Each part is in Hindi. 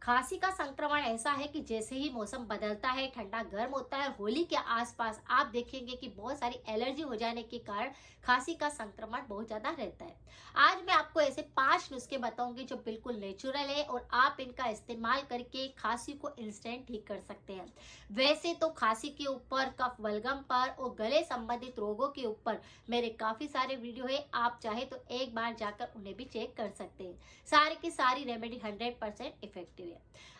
खांसी का संक्रमण ऐसा है कि जैसे ही मौसम बदलता है, ठंडा गर्म होता है, होली के आसपास आप देखेंगे कि बहुत सारी एलर्जी हो जाने के कारण खांसी का संक्रमण बहुत ज्यादा रहता है। आज मैं आपको ऐसे 5 नुस्खे बताऊंगी जो बिल्कुल नेचुरल है और आप इनका इस्तेमाल करके खांसी को इंस्टेंट ठीक कर सकते हैं। वैसे तो खांसी के ऊपर, कफ बलगम पर और गले संबंधित रोगों के ऊपर मेरे काफी सारे वीडियो है, आप चाहे तो एक बार जाकर उन्हें भी चेक कर सकते हैं। सारी की सारी रेमेडी 100% इफेक्टिव है।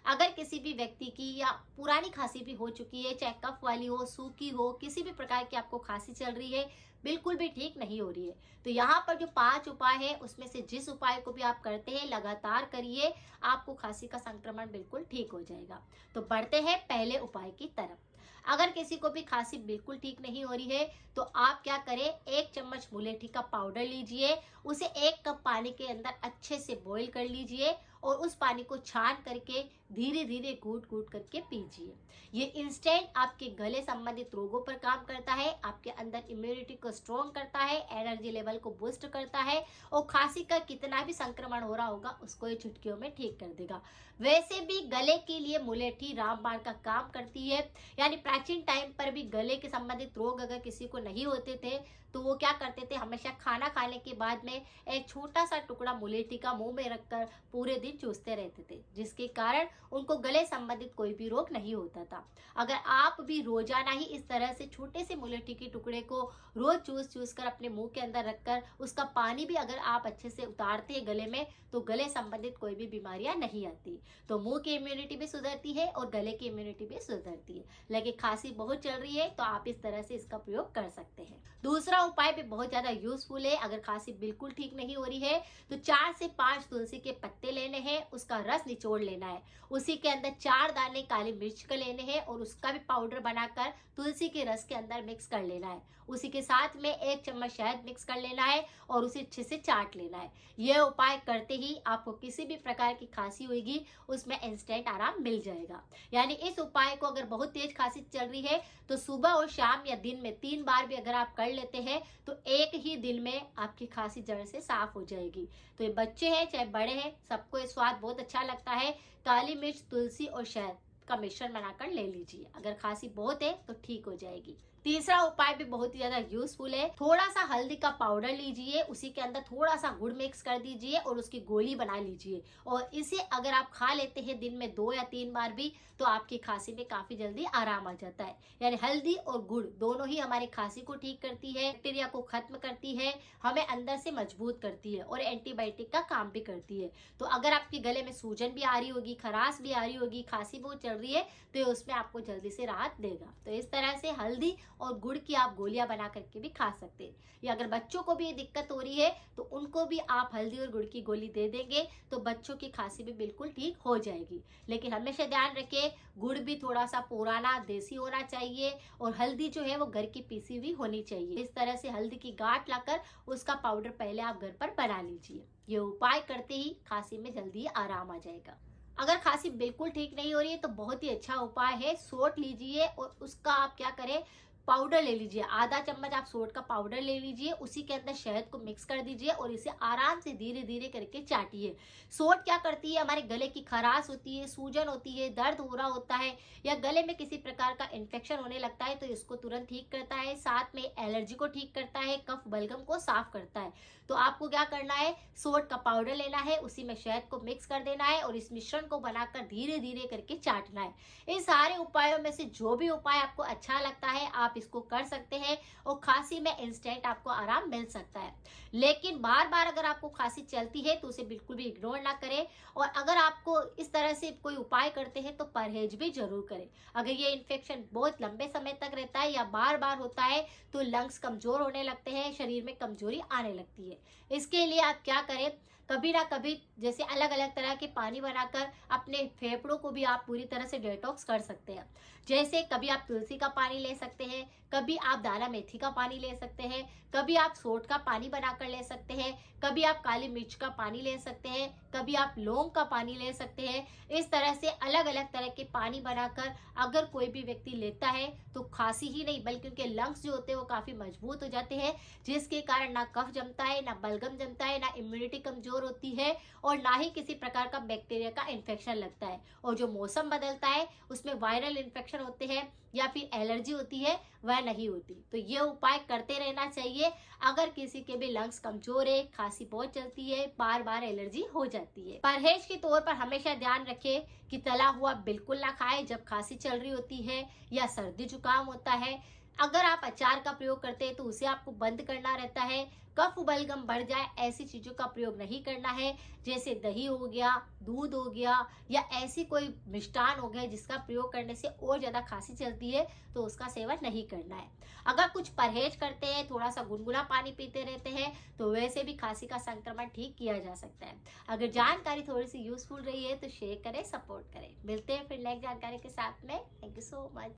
अगर किसी भी व्यक्ति की या पुरानी खांसी भी हो चुकी है, चाहे कफ वाली हो, सूखी हो, किसी भी प्रकार की आपको खांसी चल रही है, बिल्कुल भी ठीक नहीं हो रही है, तो यहाँ पर जो 5 उपाय है उसमें से जिस उपाय को भी आप करते हैं लगातार करिए, आपको खांसी का संक्रमण बिल्कुल ठीक हो जाएगा। तो बढ़ते हैं पहले उपाय की तरफ। अगर किसी को भी खांसी बिल्कुल ठीक नहीं हो रही है तो आप क्या करें, 1 चम्मच मुलेठी का पाउडर लीजिए, उसे 1 कप पानी के अंदर अच्छे से बॉईल कर लीजिए और उस पानी को छान करके धीरे धीरे घूट घूट करके पीजिए। ये इंस्टेंट आपके गले संबंधित रोगों पर काम करता है, आपके अंदर इम्यूनिटी को स्ट्रॉन्ग करता है, एनर्जी लेवल को बूस्ट करता है और खांसी का कितना भी संक्रमण हो रहा होगा उसको ये चुटकियों में ठीक कर देगा। वैसे भी गले के लिए मुलेठी रामबाण का काम करती है, यानी प्राचीन टाइम पर भी गले के संबंधित रोग अगर किसी को नहीं होते थे तो वो क्या करते थे, हमेशा खाना खाने के बाद में एक छोटा सा टुकड़ा मुलेठी का मुंह में रखकर पूरे दिन चूसते रहते थे, जिसके कारण उनको गले संबंधित कोई भी रोग नहीं होता था। अगर आप भी रोजाना ही इस तरह से छोटे से मुलेठी के टुकड़े को रोज चूस चूस कर अपने मुंह के अंदर रखकर उसका पानी भी अगर आप अच्छे से उतारते हैं गले में, तो गले संबंधित कोई भी बीमारियां नहीं आती। तो मुंह की इम्यूनिटी भी सुधरती है और गले की इम्यूनिटी भी सुधरती है। लेकिन खांसी बहुत चल रही है तो आप इस तरह से इसका प्रयोग कर सकते हैं। दूसरा उपाय भी बहुत ज्यादा यूजफुल है। अगर खांसी बिल्कुल ठीक नहीं हो रही है तो 4 से 5 तुलसी के पत्ते लेने हैं, उसका रस निचोड़ लेना है, उसी के अंदर 4 दाने काली मिर्च के लेने हैं और उसका भी पाउडर बनाकर तुलसी के रस के अंदर मिक्स कर लेना है। उसी के साथ में 1 चम्मच शहद मिक्स कर लेना है और उसे अच्छे से चाट लेना है। यह उपाय करते ही आपको किसी भी प्रकार की खांसी होगी उसमें इंस्टेंट आराम मिल जाएगा। यानी इस उपाय को अगर बहुत तेज खांसी चल रही है तो सुबह और शाम या दिन में 3 बार भी अगर आप कर लेते हैं तो एक ही दिन में आपकी खांसी जड़ से साफ हो जाएगी। तो ये बच्चे हैं चाहे बड़े हैं, सबको ये स्वाद बहुत अच्छा लगता है। काली मिर्च, तुलसी और शहद का मिश्रण बनाकर ले लीजिए, अगर खांसी बहुत है तो ठीक हो जाएगी। तीसरा उपाय भी बहुत ही ज्यादा यूजफुल है। थोड़ा सा हल्दी का पाउडर लीजिए, उसी के अंदर थोड़ा सा गुड़ मिक्स कर दीजिए और उसकी गोली बना लीजिए और इसे अगर आप खा लेते हैं दिन में 2 या 3 बार भी तो आपकी खांसी में काफी जल्दी आराम आ जाता है। यानी हल्दी और गुड़ दोनों ही हमारी खांसी को ठीक करती है, बैक्टीरिया को खत्म करती है, हमें अंदर से मजबूत करती है और एंटीबायोटिक का काम भी करती है। तो अगर आपके गले में सूजन भी आ रही होगी, खराश भी आ रही होगी, खांसी बहुत चल रही है तो उसमें आपको जल्दी से राहत देगा। तो इस तरह से हल्दी और गुड़ की आप गोलियां बना करके भी खा सकते हैं। या अगर बच्चों को भी ये दिक्कत हो रही है तो उनको भी आप हल्दी और गुड़ की गोली दे देंगे तो बच्चों की खांसी भी बिल्कुल ठीक हो जाएगी। लेकिन हमेशा ध्यान रखें, गुड़ भी थोड़ा सा पुराना देसी होना चाहिए और हल्दी जो है वो घर की पीसी हुई होनी चाहिए। इस तरह से हल्दी की गांठ लाकर उसका पाउडर पहले आप घर पर बना लीजिए। ये उपाय करते ही खांसी में जल्दी आराम आ जाएगा। अगर खांसी बिल्कुल ठीक नहीं हो रही है तो बहुत ही अच्छा उपाय है, सोंठ लीजिए और उसका आप क्या करें, पाउडर ले लीजिए। आधा चम्मच आप सोंठ का पाउडर ले लीजिए, उसी के अंदर शहद को मिक्स कर दीजिए और इसे आराम से धीरे धीरे करके चाटिए। सोंठ क्या करती है, हमारे गले की खराश होती है, सूजन होती है, दर्द हो रहा होता है या गले में किसी प्रकार का इन्फेक्शन होने लगता है तो इसको तुरंत ठीक करता है, साथ में एलर्जी को ठीक करता है, कफ बलगम को साफ करता है। तो आपको क्या करना है, सोंठ का पाउडर लेना है, उसी में शहद को मिक्स कर देना है और इस मिश्रण को बनाकर धीरे धीरे करके चाटना है। इन सारे उपायों में से जो भी उपाय आपको अच्छा लगता है आप इसको कर सकते हैं और खांसी में इंस्टेंट आपको आराम मिल सकता है। लेकिन बार बार अगर आपको खांसी चलती है तो उसे बिल्कुल भी इग्नोर ना करें और अगर आपको इस तरह से कोई उपाय करते हैं तो परहेज भी जरूर करें। अगर ये इन्फेक्शन बहुत लंबे समय तक रहता है या बार बार होता है तो लंग्स कमजोर होने लगते हैं, शरीर में कमजोरी आने लगती है। इसके लिए आप क्या करें, कभी ना कभी जैसे अलग अलग तरह के पानी बनाकर अपने फेफड़ों को भी आप पूरी तरह से डिटॉक्स कर सकते हैं। जैसे कभी आप तुलसी का पानी ले सकते हैं, कभी आप दाना मेथी का पानी ले सकते हैं, कभी आप सोंठ का पानी बनाकर ले सकते हैं, कभी आप काली मिर्च का पानी ले सकते हैं, कभी आप लौंग का पानी ले सकते हैं। इस तरह से अलग अलग तरह के पानी बनाकर अगर कोई भी व्यक्ति लेता है तो खांसी ही नहीं बल्कि उनके लंग्स जो होते हैं वो काफी मजबूत हो जाते हैं, जिसके कारण ना कफ जमता है, ना बलगम जमता है, ना इम्यूनिटी कमजोर कमजोर होती है और ना ही किसी प्रकार का बैक्टीरिया का इन्फेक्शन लगता है। और जो मौसम बदलता है उसमें वायरल इन्फेक्शन होते हैं या फिर एलर्जी होती है, वह नहीं होती। तो ये उपाय करते रहना चाहिए। अगर किसी के भी लंग्स कमजोर है, खांसी बहुत चलती है, बार बार एलर्जी हो जाती है। परहेज के तौर पर हमेशा ध्यान रखें कि तला हुआ बिल्कुल ना खाए जब खांसी चल रही होती है या सर्दी जुकाम होता है। अगर आप अचार का प्रयोग करते हैं तो उसे आपको बंद करना रहता है। कफ बलगम बढ़ जाए ऐसी चीजों का प्रयोग नहीं करना है, जैसे दही हो गया, दूध हो गया या ऐसी कोई मिष्टान हो गया जिसका प्रयोग करने से और ज्यादा खांसी चलती है, तो उसका सेवन नहीं करना है। अगर कुछ परहेज करते हैं, थोड़ा सा गुनगुना पानी पीते रहते हैं, तो वैसे भी खांसी का संक्रमण ठीक किया जा सकता है। अगर जानकारी थोड़ी सी यूजफुल रही है तो शेयर करें, सपोर्ट करें। मिलते हैं फिर नेक्स्ट जानकारी के साथ में। Thank you so much.